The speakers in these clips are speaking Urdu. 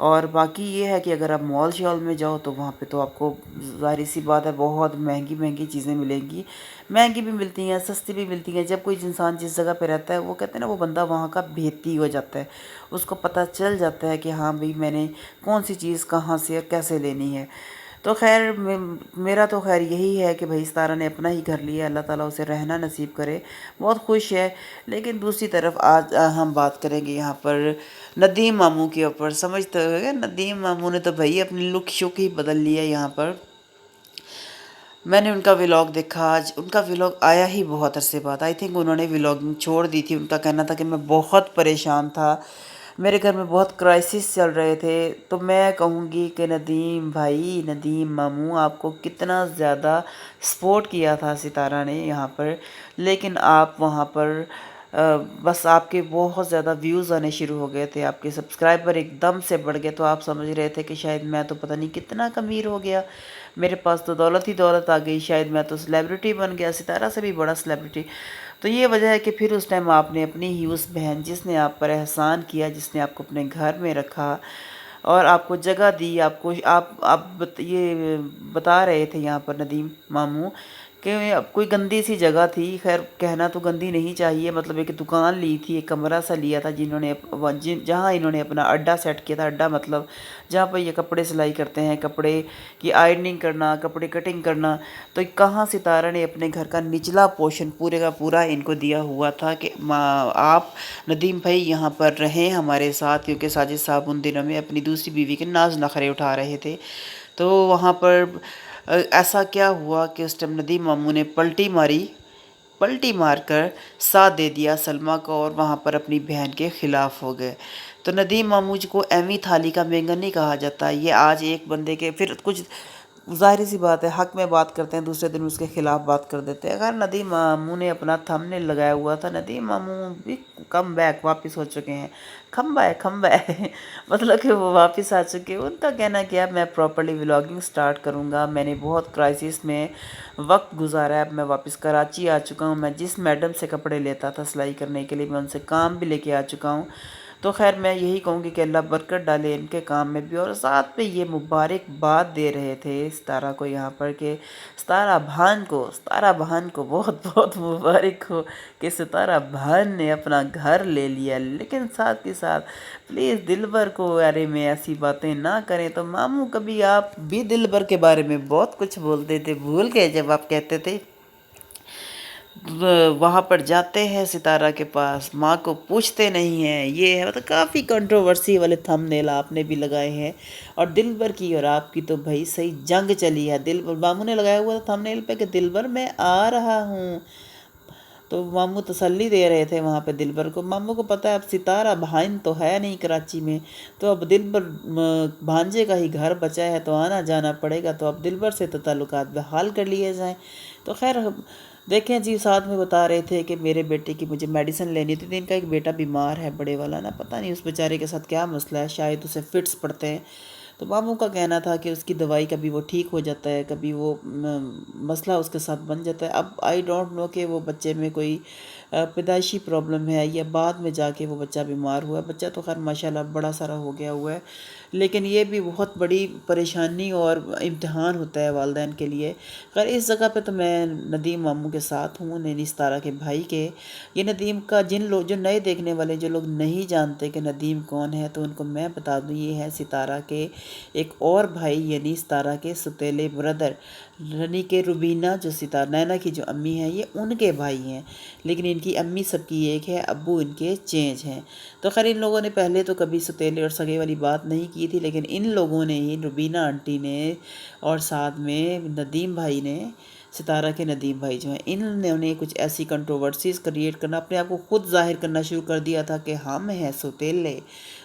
اور باقی یہ ہے کہ اگر آپ مال شال میں جاؤ تو وہاں پہ تو آپ کو ظاہر سی بات ہے بہت مہنگی مہنگی چیزیں ملیں گی، مہنگی بھی ملتی ہیں، سستی بھی ملتی ہیں۔ جب کوئی انسان جس جگہ پہ رہتا ہے وہ کہتے ہیں نا وہ بندہ وہاں کا بھیتی ہو جاتا ہے، اس کو پتہ چل جاتا ہے کہ ہاں بھئی میں نے کون سی چیز کہاں سے اور کیسے لینی ہے۔ تو خیر میرا تو خیر یہی ہے کہ بھائی ستارہ نے اپنا ہی گھر لیا، اللہ تعالیٰ اسے رہنا نصیب کرے، بہت خوش ہے۔ لیکن دوسری طرف آج ہم بات کریں گے یہاں پر ندیم ماموں کے اوپر۔ سمجھتے ہوئے ندیم ماموں نے تو بھائی اپنی لک شک ہی بدل لیا یہاں پر۔ میں نے ان کا ولاگ دیکھا، آج ان کا ولاگ آیا ہی بہت عرصے بعد، آئی تھنک انہوں نے ولاگنگ چھوڑ دی تھی۔ ان کا کہنا تھا کہ میں بہت پریشان تھا، میرے گھر میں بہت کرائسس چل رہے تھے۔ تو میں کہوں گی کہ ندیم بھائی، ندیم ماموں، آپ کو کتنا زیادہ سپورٹ کیا تھا ستارہ نے یہاں پر، لیکن آپ وہاں پر بس آپ کے بہت زیادہ ویوز آنے شروع ہو گئے تھے، آپ کے سبسکرائبر ایک دم سے بڑھ گئے، تو آپ سمجھ رہے تھے کہ شاید میں تو پتہ نہیں کتنا امیر ہو گیا، میرے پاس تو دولت ہی دولت آ گئی، شاید میں تو سیلیبریٹی بن گیا، ستارہ سے بھی بڑا سیلیبریٹی۔ تو یہ وجہ ہے کہ پھر اس ٹائم آپ نے اپنی ہی اس بہن جس نے آپ پر احسان کیا، جس نے آپ کو اپنے گھر میں رکھا اور آپ کو جگہ دی، آپ کو یہ بتا رہے تھے یہاں پر ندیم ماموں کہ اب کوئی گندی سی جگہ تھی، خیر کہنا تو گندی نہیں چاہیے، مطلب ایک دکان لی تھی، ایک کمرہ سا لیا تھا جہاں انہوں نے اپنا اڈا سیٹ کیا تھا۔ اڈا مطلب جہاں پر یہ کپڑے سلائی کرتے ہیں، کپڑے کی آئرننگ کرنا، کپڑے کٹنگ کرنا۔ تو کہاں ستارہ نے اپنے گھر کا نچلا پورشن پورے کا پورا ان کو دیا ہوا تھا کہ آپ ندیم بھائی یہاں پر رہیں ہمارے ساتھ، کیونکہ ساجد صاحب ان دنوں میں اپنی دوسری بیوی کے ناز نخرے اٹھا رہے تھے۔ تو وہاں پر ایسا کیا ہوا کہ اس ٹائم ندیم ماموں نے پلٹی مار کر ساتھ دے دیا سلمیٰ کو، اور وہاں پر اپنی بہن کے خلاف ہو گئے۔ تو ندیم ماموں کو ایویں تھالی کا مینگن نہیں کہا جاتا، یہ آج ایک بندے کے پھر کچھ ظاہری سی بات ہے حق میں بات کرتے ہیں، دوسرے دن اس کے خلاف بات کر دیتے ہیں۔ اگر ندیم ماموں نے اپنا تھم نے لگایا ہوا تھا، ندیم ماموں بھی کم بیک واپس ہو چکے ہیں، کھم ہے مطلب کہ وہ واپس آ چکے۔ ان کا کہنا کیا، میں پراپرلی ولاگنگ سٹارٹ کروں گا، میں نے بہت کرائسس میں وقت گزارا ہے، اب میں واپس کراچی آ چکا ہوں، میں جس میڈم سے کپڑے لیتا تھا سلائی کرنے کے لیے میں ان سے کام بھی لے کے آ چکا ہوں۔ تو خیر میں یہی کہوں گی کہ اللہ برکت ڈالے ان کے کام میں بھی، اور ساتھ میں یہ مبارکباد دے رہے تھے ستارہ کو یہاں پر کہ ستارہ بہن کو بہت بہت مبارک ہو کہ ستارہ بہن نے اپنا گھر لے لیا۔ لیکن ساتھ کے ساتھ پلیز دلبر کو بارے میں ایسی باتیں نہ کریں۔ تو ماموں کبھی آپ بھی دلبر کے بارے میں بہت کچھ بولتے تھے، بھول گئے جب آپ کہتے تھے وہاں پر جاتے ہیں ستارہ کے پاس ماں کو پوچھتے نہیں ہیں، یہ ہے مطلب کافی کنٹروورسی والے تھم نیل آپ نے بھی لگائے ہیں۔ اور دلبر کی اور آپ کی تو بھائی صحیح جنگ چلی ہے۔ دلبر ماموں نے لگایا ہوا تھا تھم نیل پہ کہ دلبر میں آ رہا ہوں، تو ماموں تسلی دے رہے تھے وہاں پہ دلبر کو۔ ماموں کو پتہ ہے اب ستارہ بہن تو ہے نہیں کراچی میں، تو اب دلبر بھانجے کا ہی گھر بچا ہے تو آنا جانا پڑے گا، تو اب دلبر سے تو تعلقات بحال کر لیے جائیں۔ تو خیر دیکھیں جی، ساتھ میں بتا رہے تھے کہ میرے بیٹے کی مجھے میڈیسن لینی تھی، تو ان کا ایک بیٹا بیمار ہے بڑے والا نا، پتہ نہیں اس بیچارے کے ساتھ کیا مسئلہ ہے، شاید اسے فٹس پڑتے ہیں۔ تو ماموں کا کہنا تھا کہ اس کی دوائی کبھی وہ ٹھیک ہو جاتا ہے، کبھی وہ مسئلہ اس کے ساتھ بن جاتا ہے۔ اب آئی ڈونٹ نو کہ وہ بچے میں کوئی پیدائشی پرابلم ہے یا بعد میں جا کے وہ بچہ بیمار ہوا ہے۔ بچہ تو خیر ماشاءاللہ بڑا سارا ہو گیا ہوا ہے، لیکن یہ بھی بہت بڑی پریشانی اور امتحان ہوتا ہے والدین کے لیے۔ خیر اس جگہ پہ تو میں ندیم ماموں کے ساتھ ہوں، نینی ستارہ کے بھائی کے۔ یہ ندیم کا جو نئے دیکھنے والے جو لوگ نہیں جانتے کہ ندیم کون ہے، تو ان کو میں بتا دوں یہ ہے ستارہ کے ایک اور بھائی، یعنی ستارہ کے ستیلے بردر، یعنی کہ روبینہ جو نینا کی جو امی ہیں یہ ان کے بھائی ہیں، لیکن ان کی امی سب کی ایک ہے، ابو ان کے چینج ہیں۔ تو خیر ان لوگوں نے پہلے تو کبھی ستیلے اور سگے والی بات نہیں کی تھی، لیکن ان لوگوں نے ہی، روبینہ آنٹی نے اور ساتھ میں ندیم بھائی نے، ستارہ کے ندیم بھائی جو ہیں، انہوں نے کچھ ایسی کنٹروورسیز کریٹ کرنا، اپنے آپ کو خود ظاہر کرنا شروع کر دیا تھا کہ ہم ہیں ستیلے۔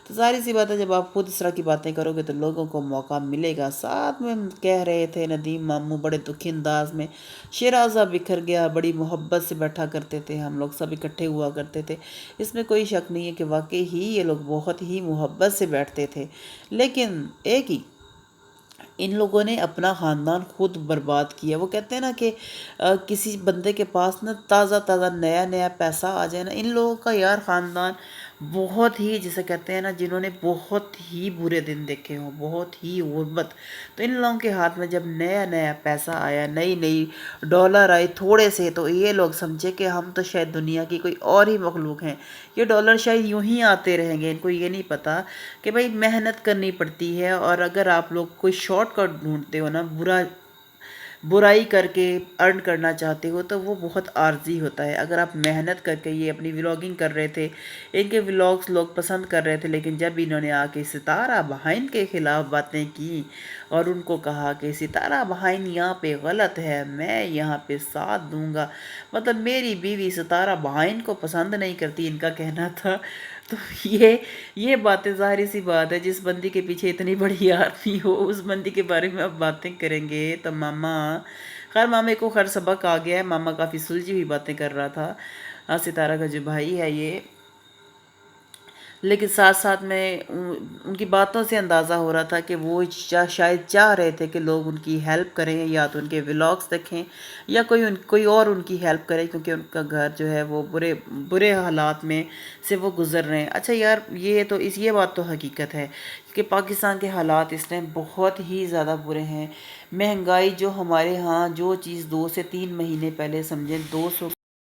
تو ظاہر سی بات ہے جب آپ خود اس طرح کی باتیں کرو گے تو لوگوں کو موقع ملے گا۔ ساتھ میں کہہ رہے تھے ندیم ماموں بڑے دکھی انداز میں، شیرازہ بکھر گیا، بڑی محبت سے بیٹھا کرتے تھے، ہم لوگ سب اکٹھے ہوا کرتے تھے۔ اس میں کوئی شک نہیں ہے کہ واقعی ہی یہ لوگ بہت ہی محبت سے بیٹھتے تھے، لیکن ایک ہی ان لوگوں نے اپنا خاندان خود برباد کیا۔ وہ کہتے ہیں نا کہ کسی بندے کے پاس نا تازہ نیا پیسہ آ جائے نا، ان لوگوں کا یار خاندان بہت ہی جسے کہتے ہیں نا، جنہوں نے بہت ہی برے دن دیکھے ہوں، بہت ہی غربت، تو ان لوگوں کے ہاتھ میں جب نیا نیا پیسہ آیا، نئی نئی ڈالر آئے تھوڑے سے، تو یہ لوگ سمجھے کہ ہم تو شاید دنیا کی کوئی اور ہی مخلوق ہیں، یہ ڈالر شاید یوں ہی آتے رہیں گے۔ ان کو یہ نہیں پتہ کہ بھائی محنت کرنی پڑتی ہے، اور اگر آپ لوگ کوئی شارٹ کٹ ڈھونڈتے ہو نا، برائی کر کے ارن کرنا چاہتے ہو، تو وہ بہت عارضی ہوتا ہے۔ اگر آپ محنت کر کے، یہ اپنی ولاگنگ کر رہے تھے، ان کے ولاگز لوگ پسند کر رہے تھے، لیکن جب انہوں نے آ کے ستارہ بہائن کے خلاف باتیں کی اور ان کو کہا کہ ستارہ بہائن یہاں پہ غلط ہے، میں یہاں پہ ساتھ دوں گا، مطلب میری بیوی ستارہ بہائن کو پسند نہیں کرتی، ان کا کہنا تھا۔ تو یہ باتیں، ظاہری سی بات ہے، جس بندی کے پیچھے اتنی بڑی آرمی ہو، اس بندی کے بارے میں اب باتیں کریں گے تو ماما، خیر مامے کو خیر سبق آ گیا ہے، ماما کافی سلجھی ہوئی باتیں کر رہا تھا ستارہ کا جو بھائی ہے یہ، لیکن ساتھ ساتھ میں ان کی باتوں سے اندازہ ہو رہا تھا کہ وہ شاید چاہ رہے تھے کہ لوگ ان کی ہیلپ کریں، یا تو ان کے ولاگز دیکھیں، یا کوئی اور ان کی ہیلپ کرے، کیونکہ ان کا گھر جو ہے وہ برے برے حالات میں سے وہ گزر رہے ہیں۔ اچھا یار، یہ بات تو حقیقت ہے کہ پاکستان کے حالات اس ٹائم بہت ہی زیادہ برے ہیں۔ مہنگائی جو ہمارے ہاں جو چیز 2 سے 3 مہینے پہلے سمجھیں 200